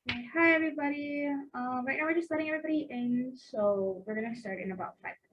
Hi, everybody. Right now we're just letting everybody in, so we're gonna start in about 5 minutes.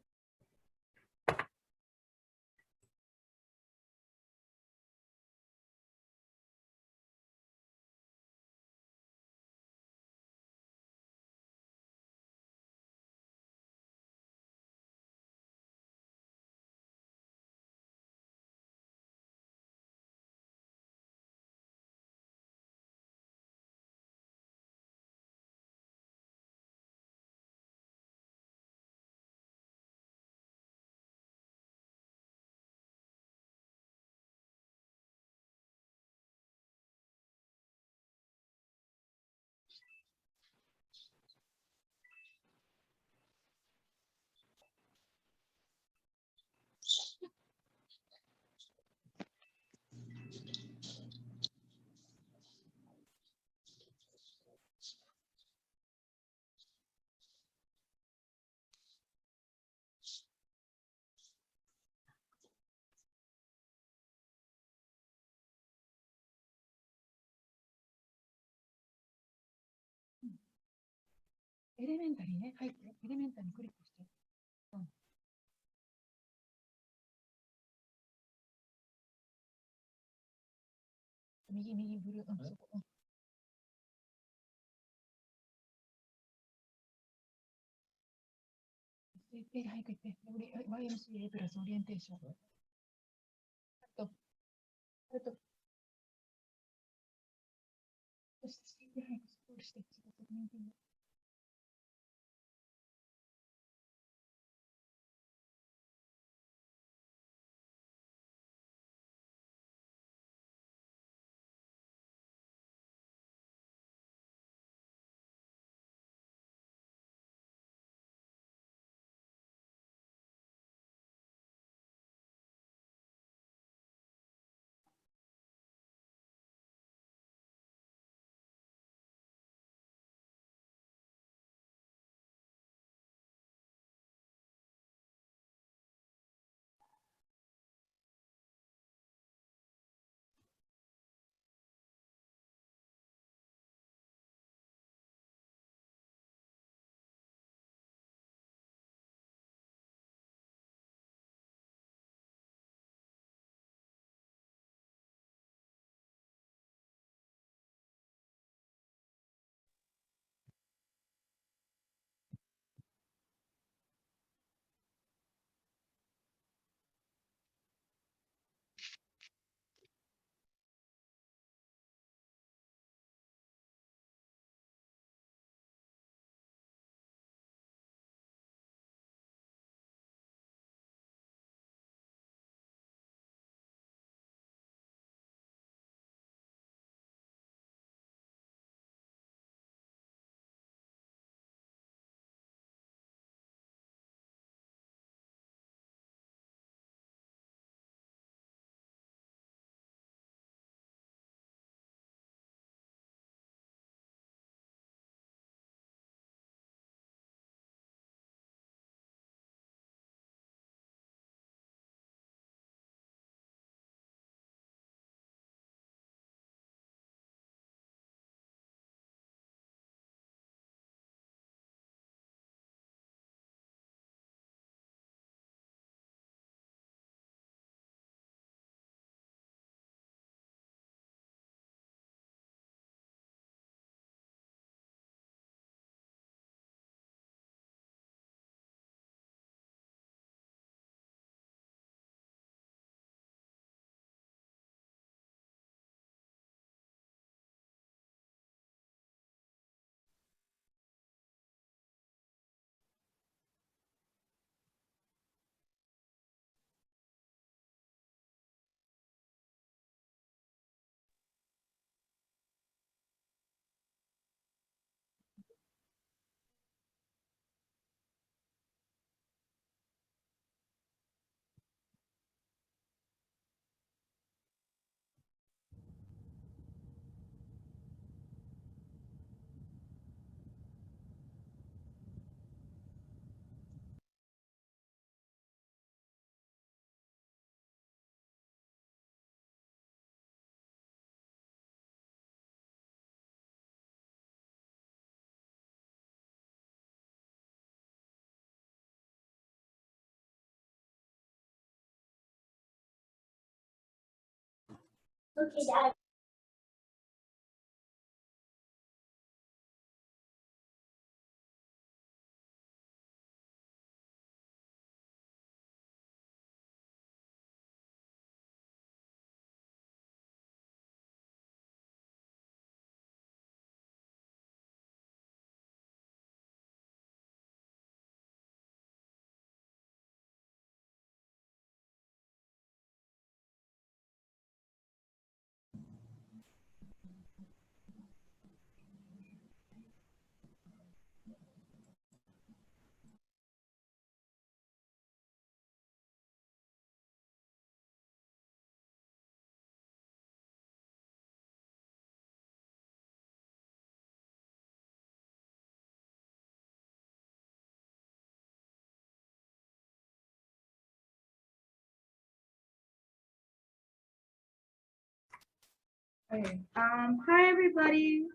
エレメンタリーね、入って、エレメンタリークリックして。うん。右、ブルー、そこ。早く行って。YMCA プラスオリエンテーション。と、あと、そして、早くスクロールして、Okay, Dad. Okay. Hi everybody.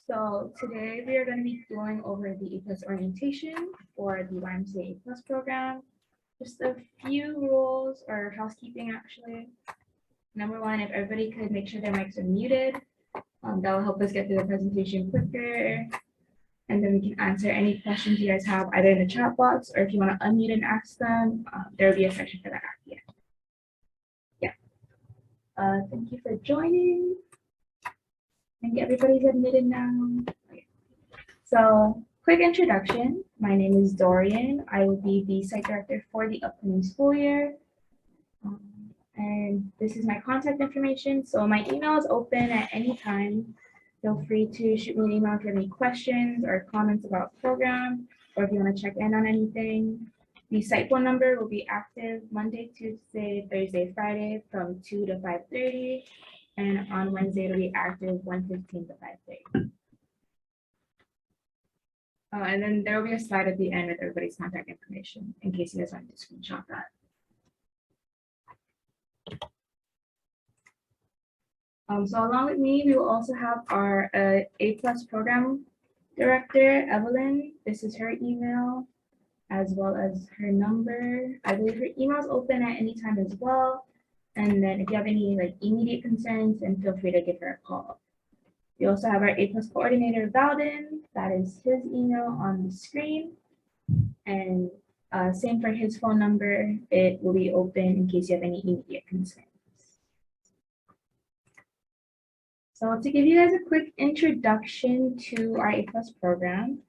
So today we are going to be going over the A Plus orientation for the YMCA A Plus program. Just a few rules or housekeeping actually. Number one, if everybody could make sure their mics are muted, that will help us get through the presentation quicker. And then we can answer any questions you guys have either in the chat box or if you want to unmute and ask them, there will be a section for that at the end. Yeah. Thank you for joining. I think everybody's admitted now. Okay. So, quick introduction. My name is Dorian. I will be the site director for the upcoming school year. And this is my contact information. So my email is open at any time. Feel free to shoot me an email if you have any questions or comments about the program, or if you want to check in on anything. The site phone number will be active Monday, Tuesday, Thursday, Friday from 2 to 5:30. And on Wednesday, it'll be active 1:15 to 5:30. And then there will be a slide at the end with everybody's contact information in case you guys want to screenshot that. So along with me, we will also have our A Plus program director, Evelyn. This is her email as well as her number. I believe her email is open at any time as well. And then if you have any like immediate concerns, then feel free to give her a call. We also have our A Plus coordinator, Valden. That is his email on the screen. And same for his phone number. It will be open in case you have any immediate concerns. So to give you guys a quick introduction to our A Plus program,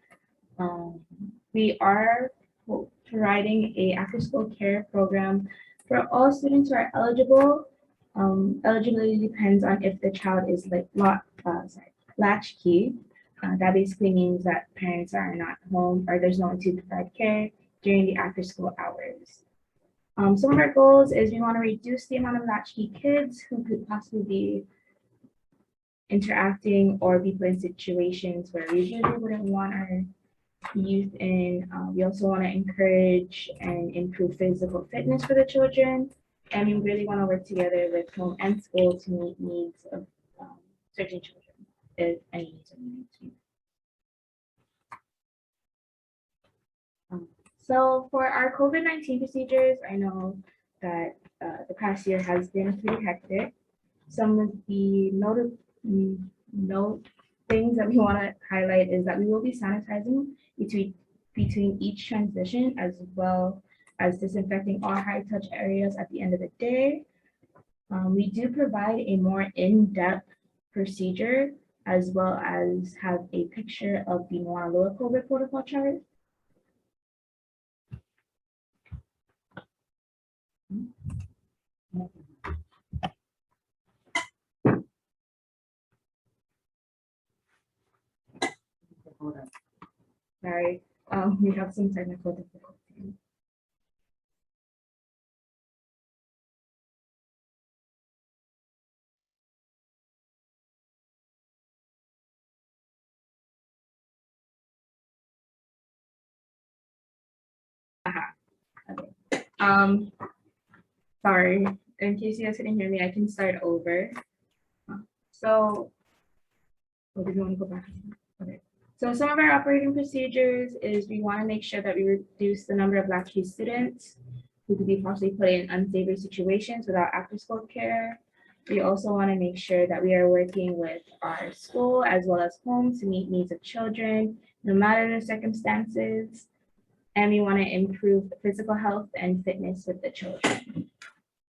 we are providing a after-school care program for all students who are eligible. Eligibility depends on if the child is like latchkey. That basically means that parents are not home or there's no one to provide care during the after-school hours. Some of our goals is we want to reduce the amount of latchkey kids who could possibly be interacting or be put in situations where we really wouldn't want our youth in. We also want to encourage and improve physical fitness for the children. And we really want to work together with home and school to meet needs of certain children, if any needs are needed. So for our COVID-19 procedures, I know that the past year has been pretty hectic. Some of the note things that we want to highlight is that we will be sanitizing between each transition as well as disinfecting all high touch areas at the end of the day. We do provide a more in-depth procedure as well as have a picture of the Moanalua COVID protocol chart. Sorry, we have some technical difficulties. Okay. Sorry, in case you guys couldn't hear me, I can start over. So, did you want to go back? Okay. So some of our operating procedures is we want to make sure that we reduce the number of latchkey students who could be possibly put in unsavory situations without after-school care. We also want to make sure that we are working with our school as well as home to meet needs of children, no matter the circumstances. And we want to improve physical health and fitness with the children.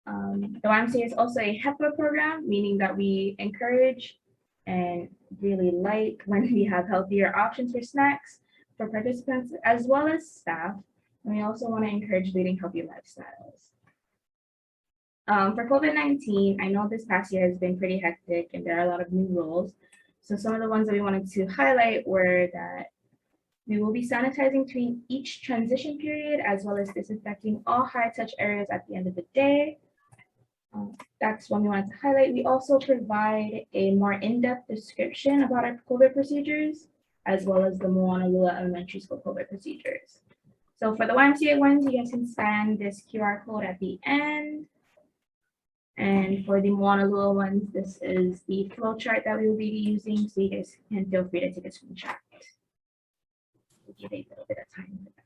The YMCA is also a HEPA program, meaning that we encourage and really like when we have healthier options for snacks for participants as well as staff. And we also want to encourage leading healthy lifestyles. For COVID-19, I know this past year has been pretty hectic and there are a lot of new rules. So some of the ones that we wanted to highlight were that we will be sanitizing between each transition period as well as disinfecting all high touch areas at the end of the day. That's one we wanted to highlight. We also provide a more in-depth description about our COVID procedures as well as the Moanalua Elementary School COVID procedures. So for the YMCA ones, you guys can scan this QR code at the end. And for the Moanalua ones, this is the flow chart that we will be using, so you guys can feel free to take a screenshot. We'll give a little bit of time for that.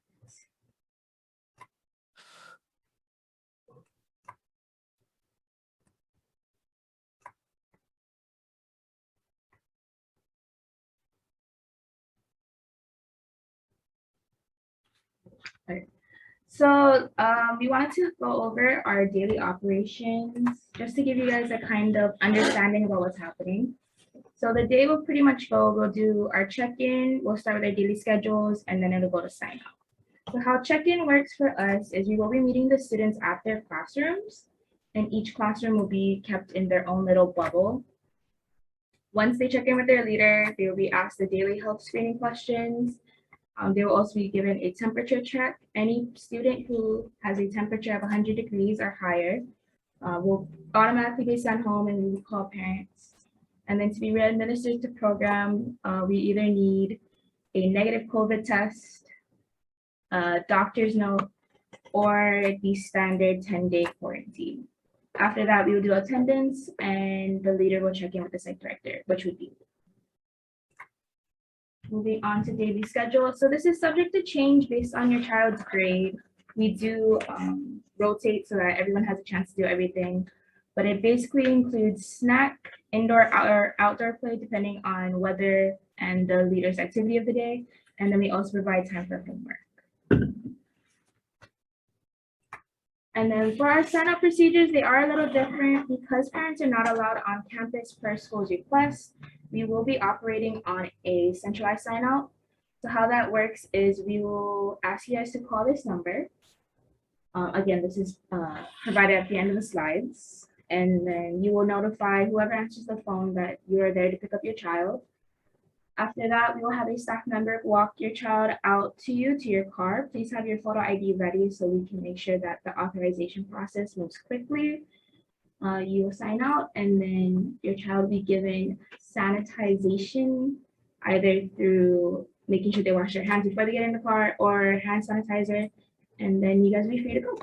Right. So we wanted to go over our daily operations just to give you guys a kind of understanding about what's happening. So the day will pretty much go, we'll do our check-in, we'll start with our daily schedules, and then it'll go to sign out. So how check-in works for us is we will be meeting the students at their classrooms, and each classroom will be kept in their own little bubble. Once they check in with their leader, they will be asked the daily health screening questions. They will also be given a temperature check. Any student who has a temperature of 100 degrees or higher will automatically be sent home, and we will call parents. And then to be readministered to program, we either need a negative COVID test, a doctor's note, or the standard 10-day quarantine. After that, we will do attendance, and the leader will check in with the psych director, which would be me. Moving on to daily schedule. So this is subject to change based on your child's grade. We do rotate so that everyone has a chance to do everything, but it basically includes snack, indoor or outdoor play, depending on weather and the leader's activity of the day. And then we also provide time for homework. And then for our sign-up procedures, they are a little different because parents are not allowed on campus per school's request. We will be operating on a centralized sign-out. So how that works is we will ask you guys to call this number. Again, this is provided at the end of the slides. And then you will notify whoever answers the phone that you are there to pick up your child. After that, we will have a staff member walk your child out to you to your car. Please have your photo ID ready so we can make sure that the authorization process moves quickly. You will sign out, and then your child will be given sanitization, either through making sure they wash their hands before they get in the car or hand sanitizer, and then you guys will be free to go.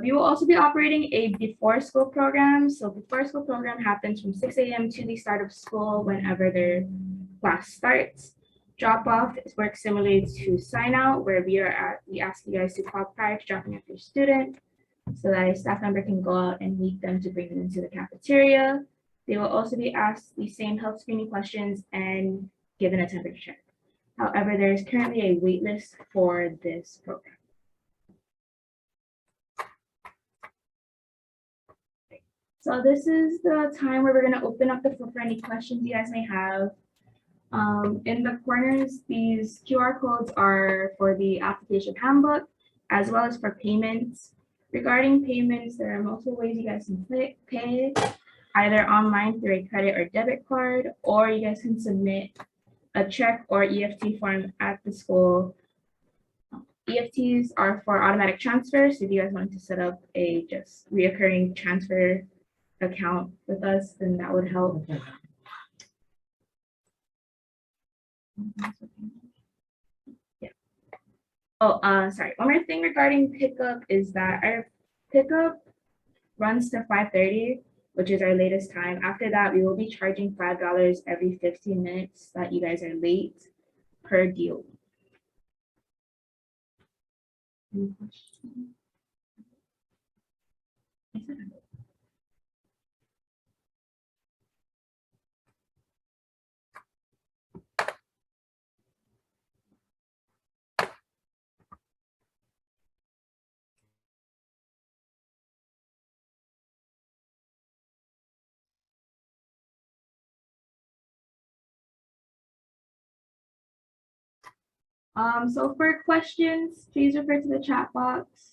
We will also be operating a before school program. So before school program happens from 6 a.m. to the start of school whenever their class starts. Drop off works similarly to sign out, where we ask you guys to call prior to dropping off your student so that a staff member can go out and meet them to bring them into the cafeteria. They will also be asked the same health screening questions and given a temperature check. However, there is currently a wait list for this program. So this is the time where we're going to open up the floor for any questions you guys may have. In the corners, these QR codes are for the application handbook, as well as for payments. Regarding payments, there are multiple ways you guys can pay, either online through a credit or debit card, or you guys can submit a check or EFT form at the school. EFTs are for automatic transfers. So if you guys want to set up a just reoccurring transfer account with us, then that would help. Yeah. Oh, sorry. One more thing regarding pickup is that our pickup runs to 5:30, which is our latest time. After that, we will be charging $5 every 15 minutes that you guys are late per deal. Any questions? So for questions, please refer to the chat box.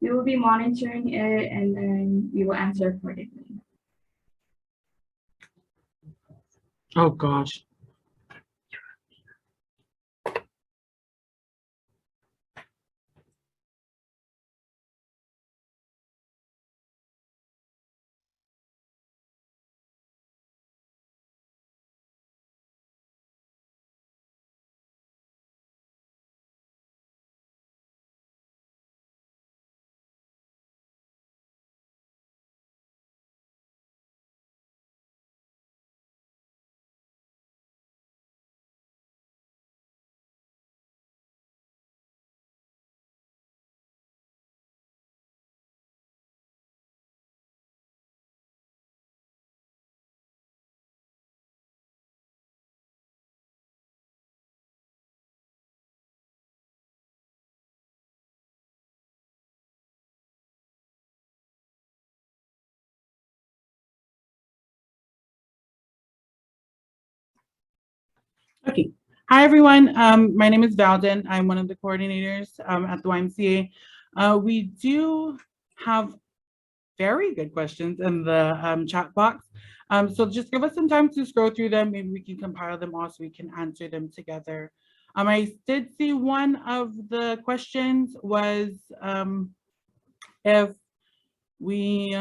We will be monitoring it and then we will answer accordingly. Oh gosh. Okay. Hi, everyone. My name is Valden. I'm one of the coordinators at the YMCA. We do have very good questions in the chat box. So just give us some time to scroll through them. Maybe we can compile them all so we can answer them together. I did see one of the questions was if we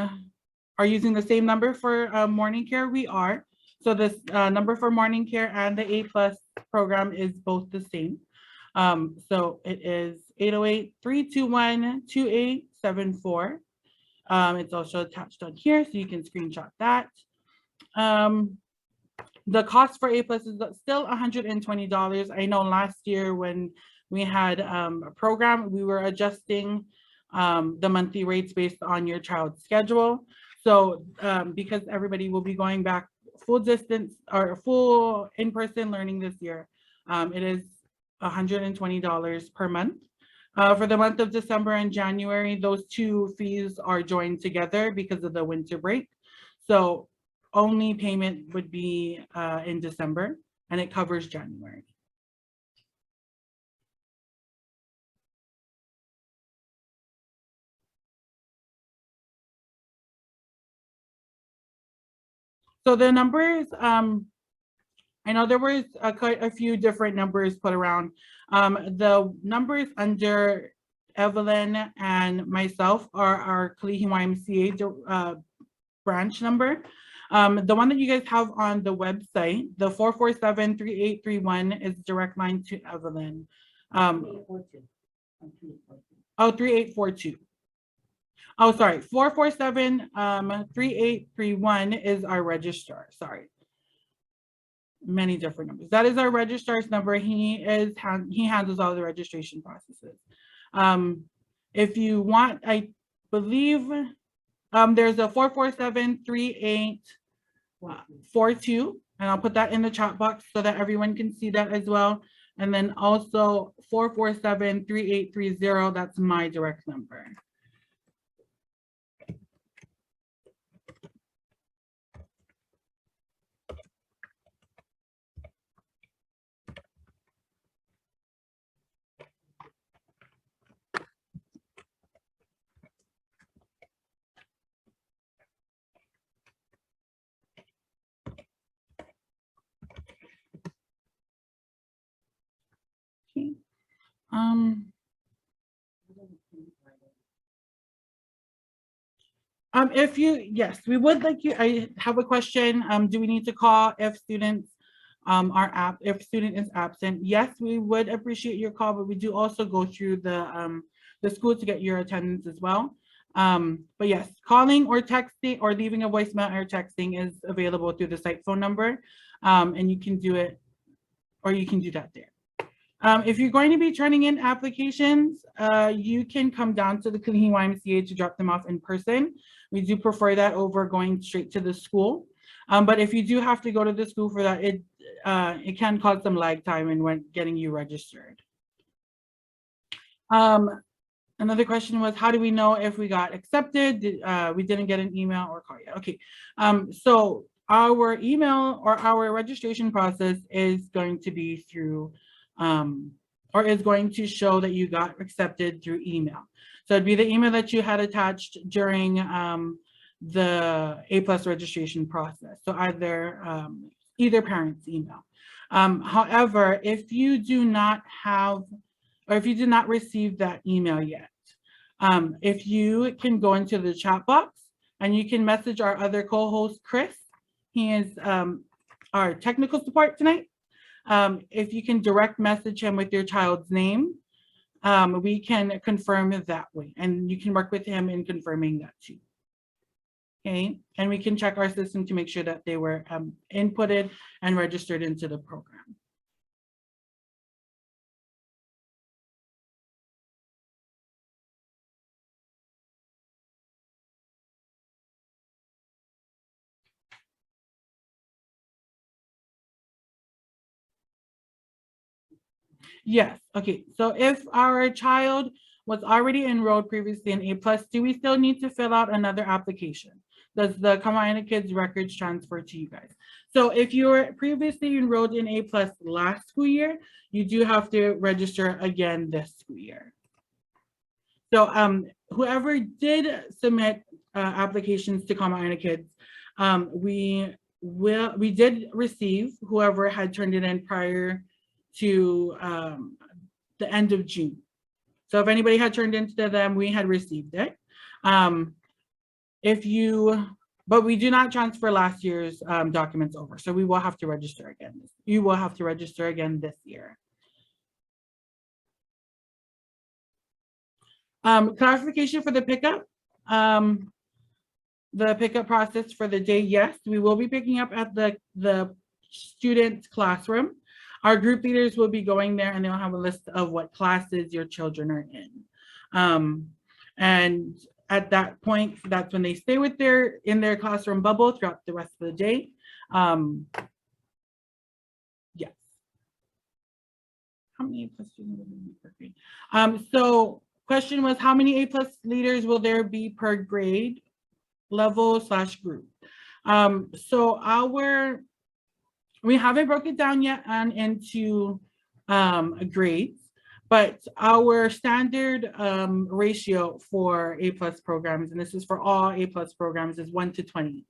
are using the same number for morning care. We are. So this number for morning care and the A+ program is both the same. So it is 808-321-2874. It's also attached on here, so you can screenshot that. The cost for A+ is still $120. I know last year when we had a program, we were adjusting the monthly rates based on your child's schedule. So because everybody will be going back full distance or full in-person learning this year, it is $120 per month. For the month of December and January, those two fees are joined together because of the winter break. So only payment would be in December, and it covers January. So the numbers, I know there was quite a few different numbers put around. The numbers under Evelyn and myself are our Kalihi YMCA branch number. The one that you guys have on the website, the 447-3831 is direct line to Evelyn. 3842. Oh, sorry, 447-3831 is our registrar, sorry. Many different numbers. That is our registrar's number. He handles all the registration processes. If you want, I believe there's a 447-3842, and I'll put that in the chat box so that everyone can see that as well. And then also 447-3830, that's my direct number. Okay. If you, yes, we would like you, I have a question. Do we need to call if students if student is absent? Yes, we would appreciate your call, but we do also go through the school to get your attendance as well. But yes, calling or texting or leaving a voicemail or texting is available through the site phone number. And you can do it, or you can do that there. If you're going to be turning in applications, you can come down to the Kalihi YMCA to drop them off in person. We do prefer that over going straight to the school. But if you do have to go to the school for that, it can cause some lag time in when getting you registered. Another question was, how do we know if we got accepted? We didn't get an email or call yet. Okay, so our email or our registration process is going to be through, or is going to show that you got accepted through email. So it'd be the email that you had attached during the A+ registration process. So either parent's email. However, if you do not have, or if you did not receive that email yet, if you can go into the chat box and you can message our other co-host, Chris. He is our technical support tonight. If you can direct message him with your child's name, we can confirm it that way. And you can work with him in confirming that too. Okay, and we can check our system to make sure that they were inputted and registered into the program. Yes, okay, so if our child was already enrolled previously in A+, do we still need to fill out another application? Does the Kama'aina Kids records transfer to you guys? So if you were previously enrolled in A+ last school year, you do have to register again this school year. So whoever did submit applications to Kama'aina Kids, we did receive whoever had turned it in prior to the end of June. So if anybody had turned into them, we had received it. But we do not transfer last year's documents over. So we will have to register again. You will have to register again this year. Clarification for the pickup. The pickup process for the day, yes, we will be picking up at the student classroom. Our group leaders will be going there and they'll have a list of what classes your children are in. And at that point, that's when they stay in their classroom bubble throughout the rest of the day. Yes. How many A+ students will there be per grade? So question was, how many A+ leaders will there be per grade level / group? So we haven't broken it down yet and into grades, but our standard ratio for A+ programs, and this is for all A+ programs, is 1 to 20.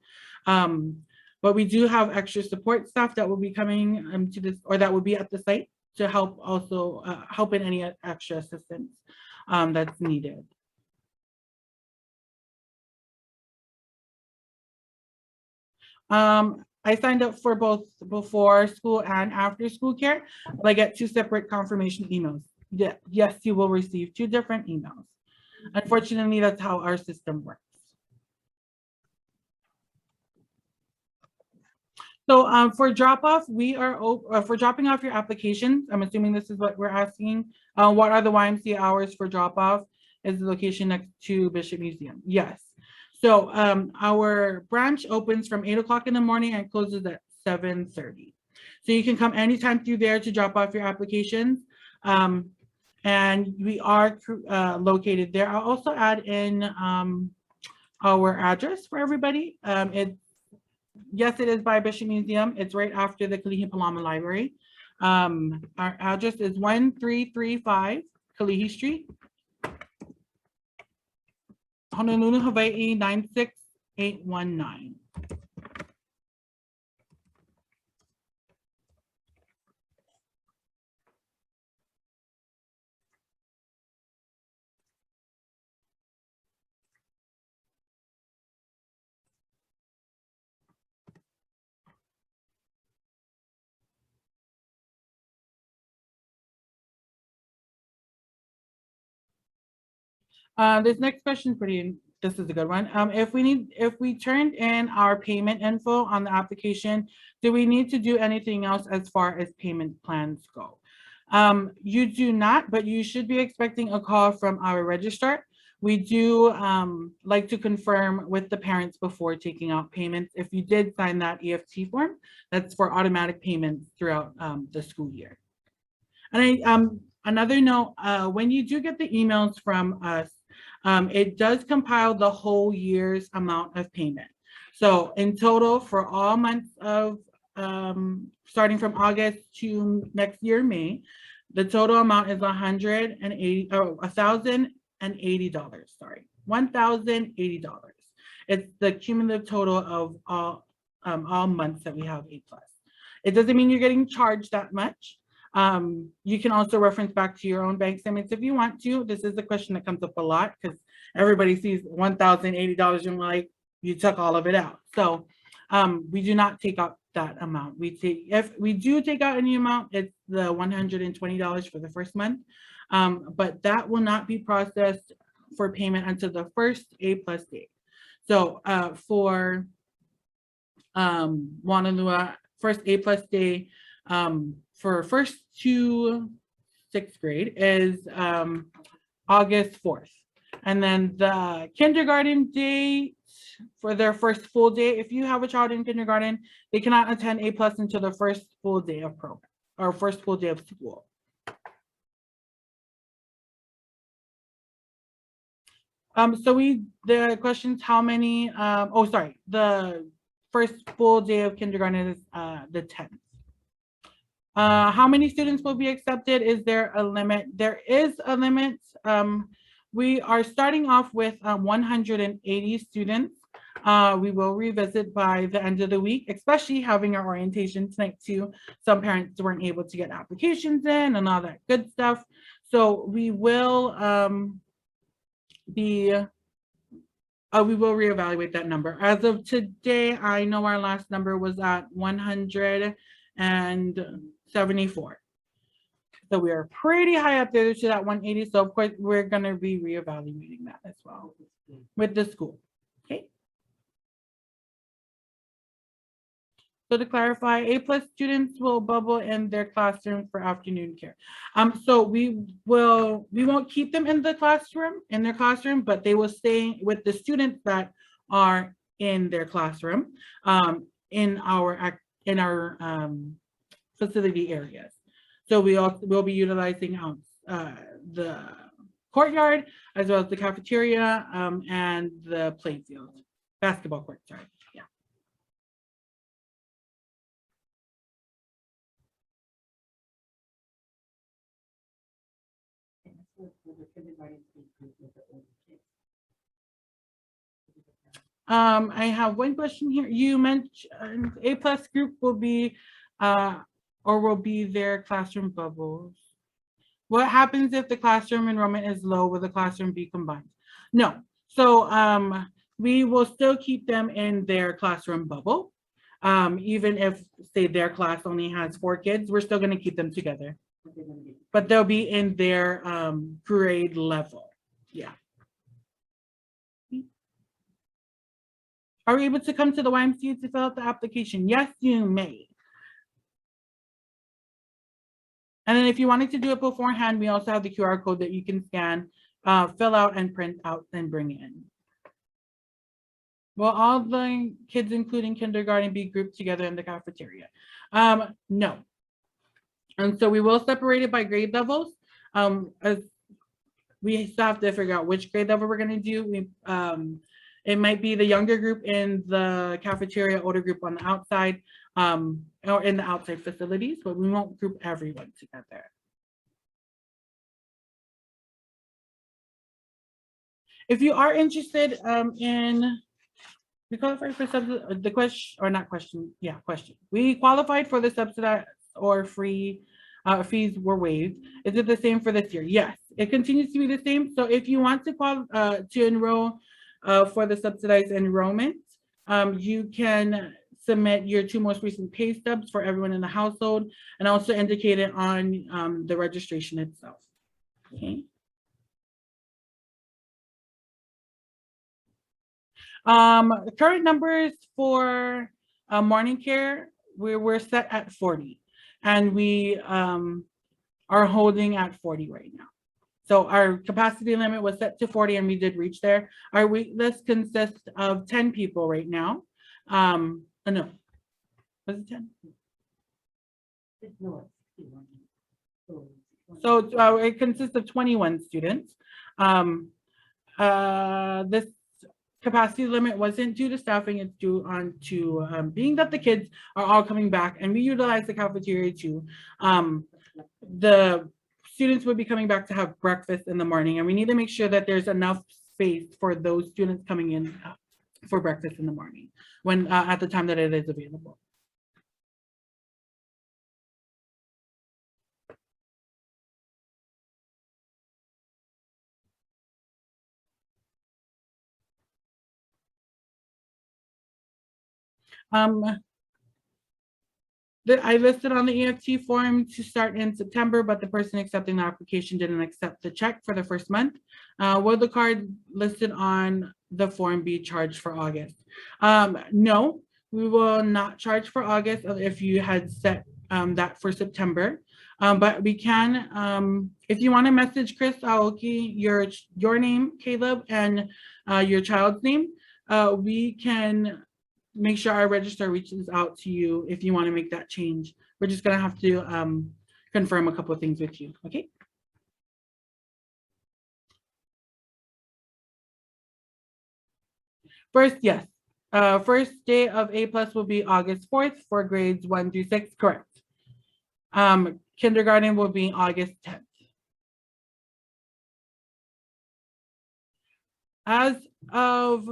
But we do have extra support staff that will be coming to this, or that will be at the site to help also help in any extra assistance that's needed. I signed up for both before school and after school care, but I get 2 separate confirmation emails. Yes, you will receive 2 different emails. Unfortunately, that's how our system works. So for drop off, for dropping off your applications, I'm assuming this is what we're asking. What are the YMCA hours for drop off? Is the location next to Bishop Museum? Yes. So our branch opens from 8 o'clock in the morning and closes at 7:30. So you can come anytime through there to drop off your applications. And we are located there. I'll also add in our address for everybody. Yes, it is by Bishop Museum. It's right after the Kalihi Palama Library. Our address is 1335 Kalihi Street, Honolulu, Hawaii 96819. This next question is this is a good one. If we turned in our payment info on the application, do we need to do anything else as far as payment plans go? You do not, but you should be expecting a call from our registrar. We do like to confirm with the parents before taking out payments. If you did sign that EFT form, that's for automatic payments throughout the school year. And another note, when you do get the emails from us, it does compile the whole year's amount of payment. So in total, for all months of starting from August to next year, May, the total amount is $180, $1,080. Sorry, $1,080. It's the cumulative total of all months that we have A+. It doesn't mean you're getting charged that much. You can also reference back to your own bank statements if you want to. This is the question that comes up a lot because everybody sees $1,080 and like, you took all of it out. So we do not take out that amount. If we do take out any amount, it's the $120 for the first month, but that will not be processed for payment until the first A+ day. So for Moanalua, first A+ day for first to 6th grade is August 4th. And then the kindergarten date for their first full day, if you have a child in kindergarten, they cannot attend A+ until the first full day of program or first full day of school. So the questions, how many, the first full day of kindergarten is the 10th. How many students will be accepted? Is there a limit? There is a limit. We are starting off with 180 students. We will revisit by the end of the week, especially having our orientation tonight too. Some parents weren't able to get applications in and all that good stuff. So we will reevaluate that number. As of today, I know our last number was at 174. So we are pretty high up there to that 180. So of course, we're going to be reevaluating that as well with the school. Okay. So to clarify, A+ students will bubble in their classroom for afternoon care. So we won't keep them in their classroom, but they will stay with the students that are in their classroom in our facility areas. So we'll be utilizing the courtyard as well as the cafeteria and the play field, basketball court, sorry. Yeah. I have one question here. You mentioned A+ group will be their classroom bubbles. What happens if the classroom enrollment is low? Will the classroom be combined? No. So we will still keep them in their classroom bubble. Even if, say, their class only has 4 kids, we're still going to keep them together. But they'll be in their grade level. Yeah. Are we able to come to the YMCA to fill out the application? Yes, you may. And then if you wanted to do it beforehand, we also have the QR code that you can scan, fill out and print out and bring in. Will all the kids, including kindergarten, be grouped together in the cafeteria? No. And so we will separate it by grade levels. As we still have to figure out which grade level we're going to do. It might be the younger group in the cafeteria, older group on the outside, or in the outside facilities, but we won't group everyone together. If you are interested we qualified for the question, or not question, yeah, question. We qualified for the subsidized or free fees were waived. Is it the same for this year? Yes, it continues to be the same. So if you want to enroll for the subsidized enrollment, you can submit your 2 most recent pay stubs for everyone in the household and also indicate it on the registration itself. Okay. The current numbers for morning care, we're set at 40, and we are holding at 40 right now. So our capacity limit was set to 40 and we did reach there. Our wait list consists of 10 people right now. No, was it 10? So it consists of 21 students. This capacity limit wasn't due to staffing, it's due to being that the kids are all coming back and we utilize the cafeteria too. The students would be coming back to have breakfast in the morning and we need to make sure that there's enough space for those students coming in for breakfast in the morning when at the time that it is available. I listed on the EFT form to start in September, but the person accepting the application didn't accept the check for the first month. Will the card listed on the form be charged for August? No, we will not charge for August if you had set that for September. But we can, if you want to message Chris Aoki, your name, Caleb, and your child's name, we can make sure our registrar reaches out to you if you want to make that change. We're just going to have to confirm a couple of things with you, okay? First, yes. First day of A+ will be August 4th for grades 1 through 6, correct. Kindergarten will be August 10th. As of,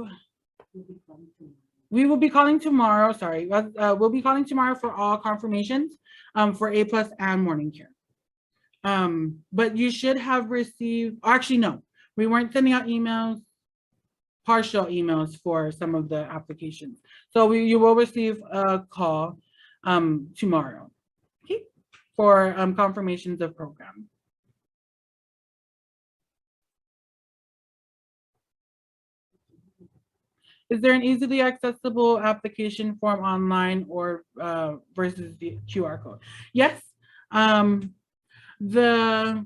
we will be calling tomorrow, sorry, we'll be calling tomorrow for all confirmations for A+ and morning care. But you should have received, actually no, we weren't sending out emails, partial emails for some of the applications. So you will receive a call tomorrow, okay, for confirmations of program. Is there an easily accessible application form online or versus the QR code? Yes. The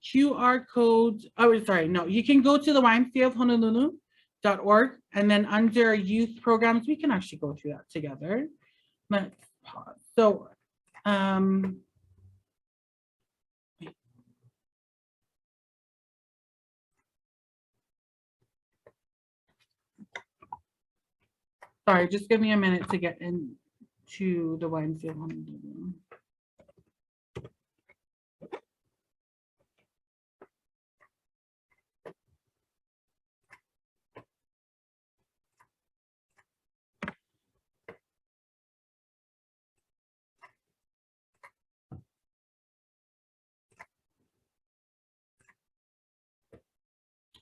QR code, oh, sorry, no, you can go to the YMCA of Honolulu.org and then under youth programs, we can actually go through that together. Let's pause. So, sorry, just give me a minute to get into the YMCA of Honolulu.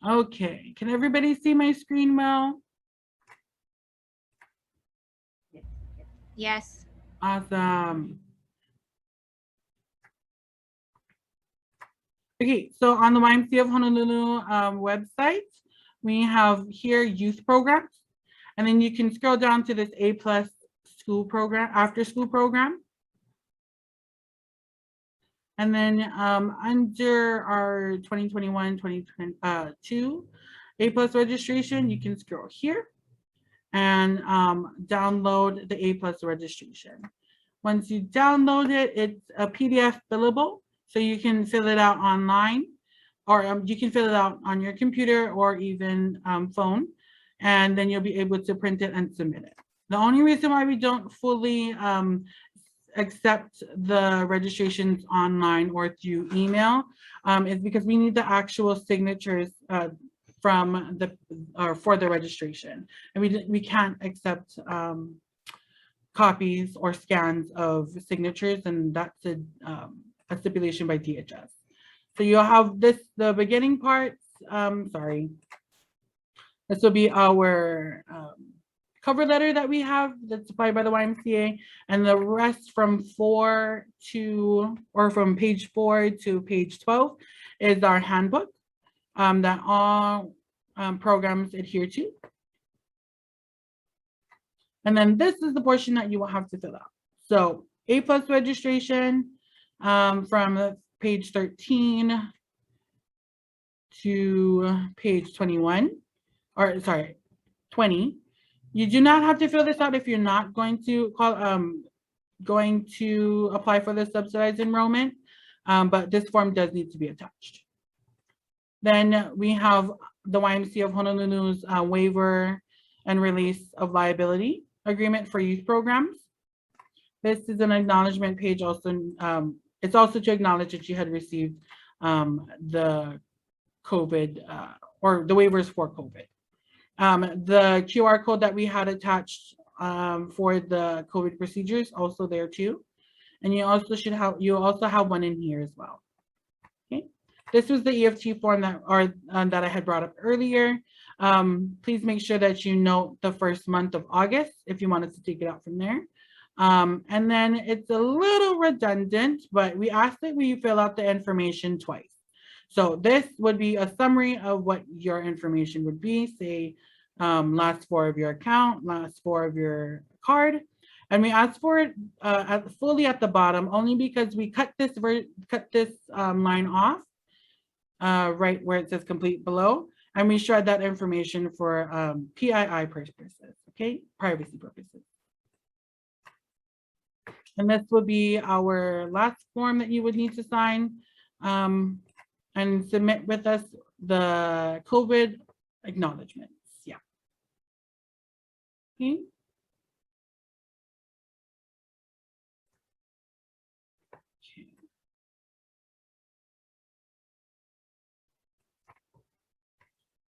Okay, can everybody see my screen well? Yes. Awesome. Okay, so on the YMCA of Honolulu website, we have here youth programs, and then you can scroll down to this A+ school program, after school program. And then under our 2021-2022 A+ registration, you can scroll here and download the A+ registration. Once you download it, it's a PDF fillable, so you can fill it out online, or you can fill it out on your computer or even phone, and then you'll be able to print it and submit it. The only reason why we don't fully accept the registrations online or through email is because we need the actual signatures from the or for the registration, and we can't accept copies or scans of signatures, and that's a stipulation by DHS. So you'll have this, the beginning parts, sorry, this will be our cover letter that we have that's supplied by the YMCA, and the rest from from page 4 to page 12 is our handbook that all programs adhere to. And then this is the portion that you will have to fill out. So A+ registration, from page 13 to page 21, or sorry, 20. You do not have to fill this out if you're not going to apply for the subsidized enrollment, but this form does need to be attached. Then we have the YMCA of Honolulu's waiver and release of liability agreement for youth programs. This is an acknowledgement page also. It's also to acknowledge that you had received the COVID or the waivers for COVID. The QR code that we had attached for the COVID procedures also there too. And you also have one in here as well. Okay. This was the EFT form that I had brought up earlier. Please make sure that you note the first month of August if you wanted to take it out from there. And then it's a little redundant, but we ask that we fill out the information twice. So this would be a summary of what your information would be, say last four of your account, last four of your card. And we ask for it fully at the bottom only because we cut this line off right where it says complete below. And we shred that information for PII purposes, okay, privacy purposes. And this would be our last form that you would need to sign and submit with us the COVID acknowledgements. Yeah. Okay.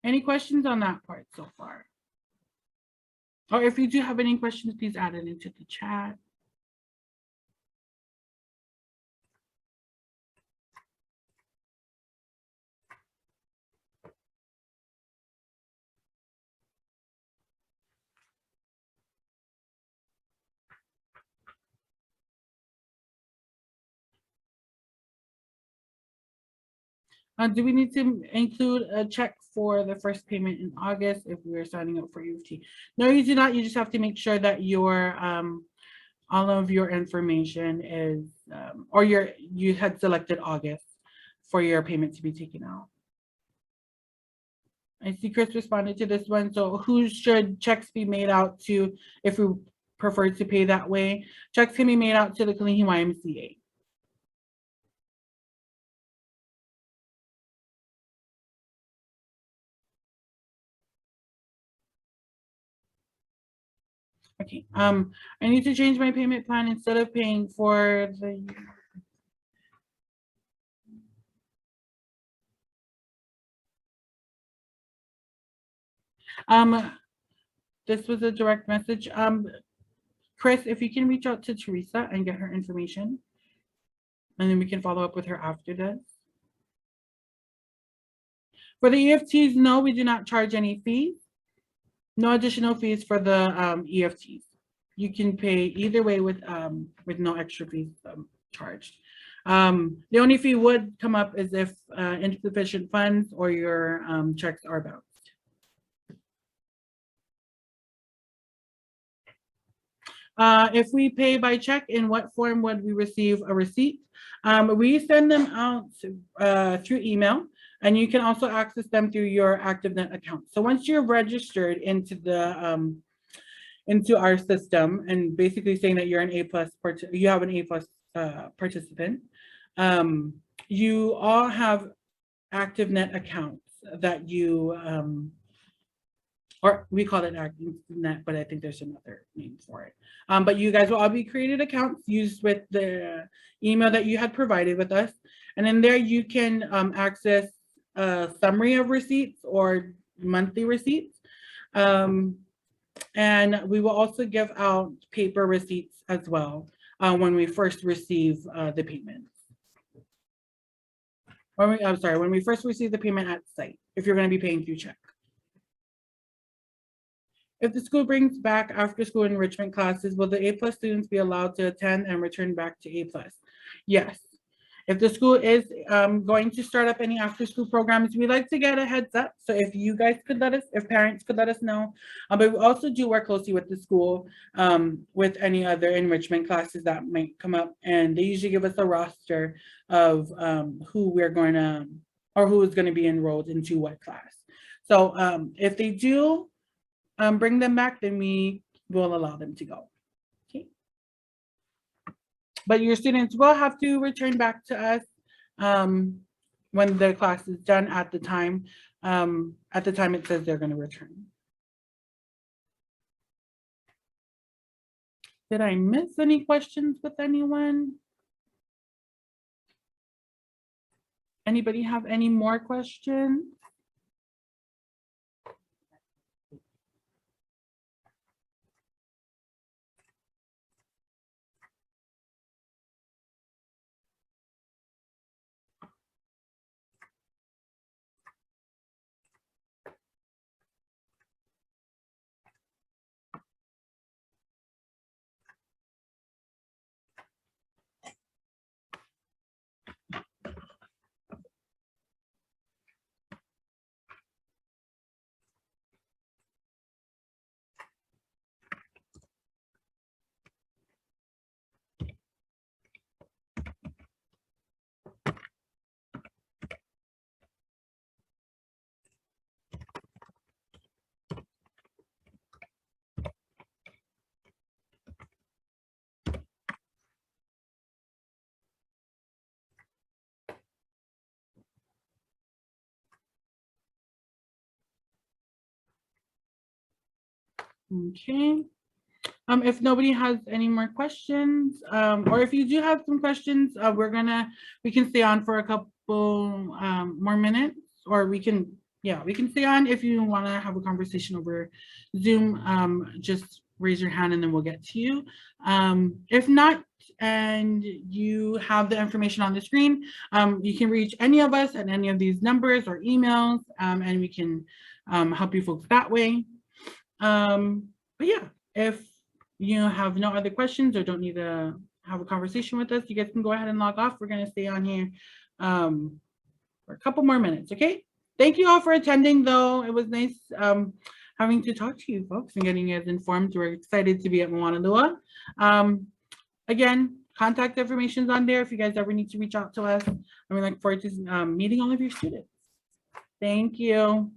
Any questions on that part so far? Or if you do have any questions, please add it into the chat. Do we need to include a check for the first payment in August if we're signing up for UFT? No, you do not. You just have to make sure that your all of your information is or you had selected August for your payment to be taken out. I see Chris responded to this one. So who should checks be made out to if we prefer to pay that way? Checks can be made out to the Kalihi YMCA. Okay, I need to change my payment plan instead of paying for the this was a direct message. Chris, if you can reach out to Teresa and get her information, and then we can follow up with her after this. For the EFTs, no, we do not charge any fees. No additional fees for the EFTs. You can pay either way with no extra fees charged. The only fee would come up is if insufficient funds or your checks are bounced. If we pay by check, in what form would we receive a receipt? We send them out through email, and you can also access them through your ActiveNet account. So once you're registered into the into our system and basically saying that you're an A+, you have an A+ participant, you all have ActiveNet accounts that you or we call it ActiveNet, but I think there's another name for it. But you guys will all be created accounts used with the email that you had provided with us. And in there you can access a summary of receipts or monthly receipts. And we will also give out paper receipts as well when we first receive the payments. When we first receive the payment at site, if you're going to be paying through check. If the school brings back after school enrichment classes, will the A+ students be allowed to attend and return back to A+? Yes. If the school is going to start up any after-school programs, we like to get a heads up. So if you guys could let us, if parents could let us know. But we also do work closely with the school with any other enrichment classes that might come up. And they usually give us a roster of who we're going to, or who is going to be enrolled into what class. So if they do bring them back, then we will allow them to go. Okay. But your students will have to return back to us when the class is done at the time. At the time it says they're going to return. Did I miss any questions with anyone? Anybody have any more questions? Okay. If nobody has any more questions, or if you do have some questions, we can stay on for a couple more minutes, or we can stay on if you want to have a conversation over Zoom. Just raise your hand and then we'll get to you. If not, and you have the information on the screen, you can reach any of us at any of these numbers or emails, and we can help you folks that way. But yeah, if you have no other questions or don't need to have a conversation with us, you guys can go ahead and log off. We're going to stay on here for a couple more minutes, okay? Thank you all for attending, though. It was nice having to talk to you folks and getting you guys informed. We're excited to be at Moanalua. Again, contact information is on there if you guys ever need to reach out to us. And we look forward to meeting all of your students. Thank you.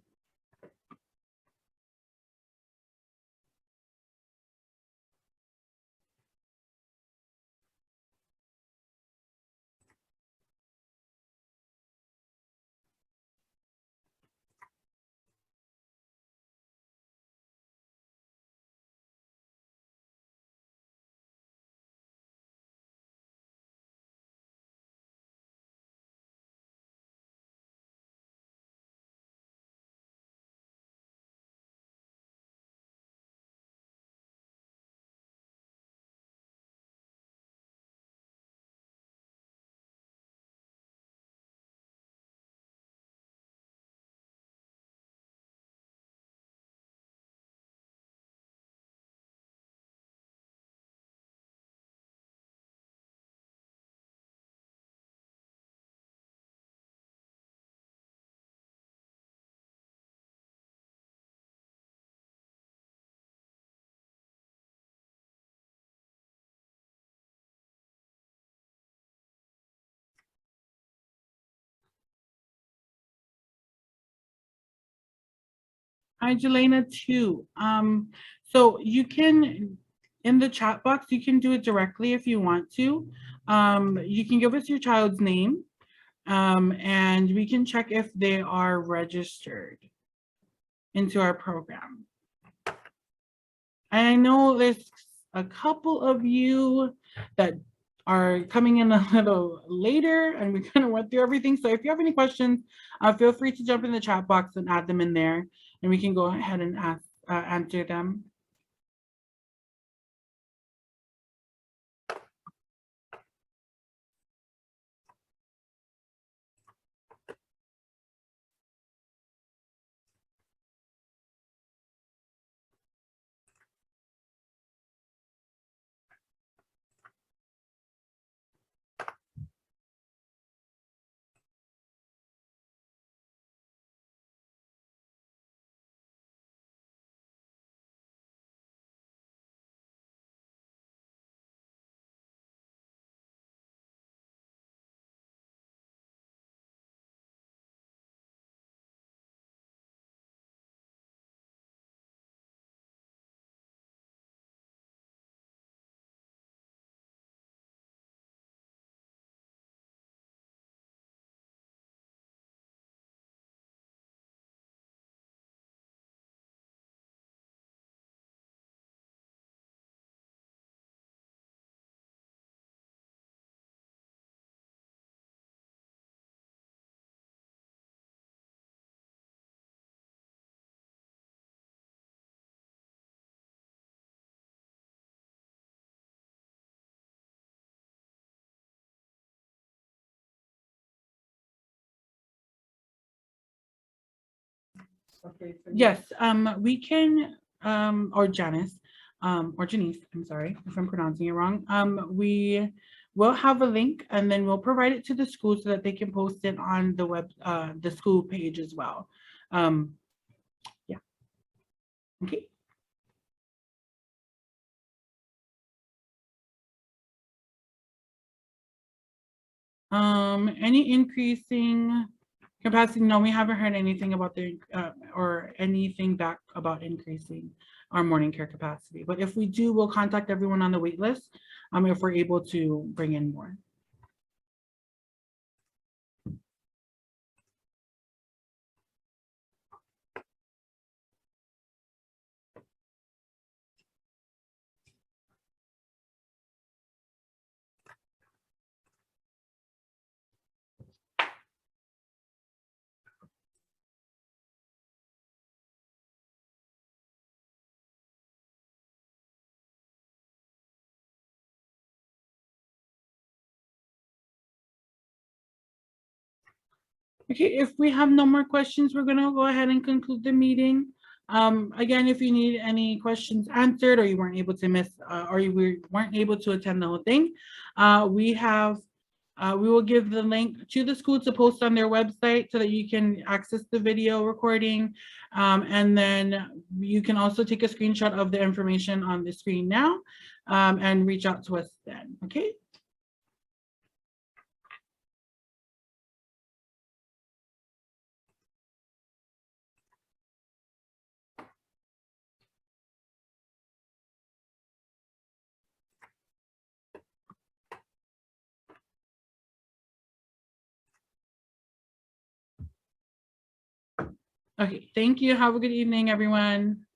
Hi, Jelena, too. So you can, in the chat box, you can do it directly if you want to. You can give us your child's name, and we can check if they are registered into our program. I know there's a couple of you that are coming in a little later, and we kind of went through everything. So if you have any questions, feel free to jump in the chat box and add them in there, and we can go ahead and answer them. Yes, we can, or Janice, or Janice, I'm sorry if I'm pronouncing it wrong. We will have a link and then we'll provide it to the school so that they can post it on the web, the school page as well. Yeah. Okay. Any increasing capacity? No, we haven't heard anything about the, or anything back about increasing our morning care capacity. But if we do, we'll contact everyone on the wait list, if we're able to bring in more. Okay, if we have no more questions, we're gonna go ahead and conclude the meeting. Again, if you need any questions answered or you weren't able to miss, or you weren't able to attend the whole thing, we will give the link to the school to post on their website so that you can access the video recording. And then you can also take a screenshot of the information on the screen now, and reach out to us then, okay? Okay, thank you. Have a good evening, everyone.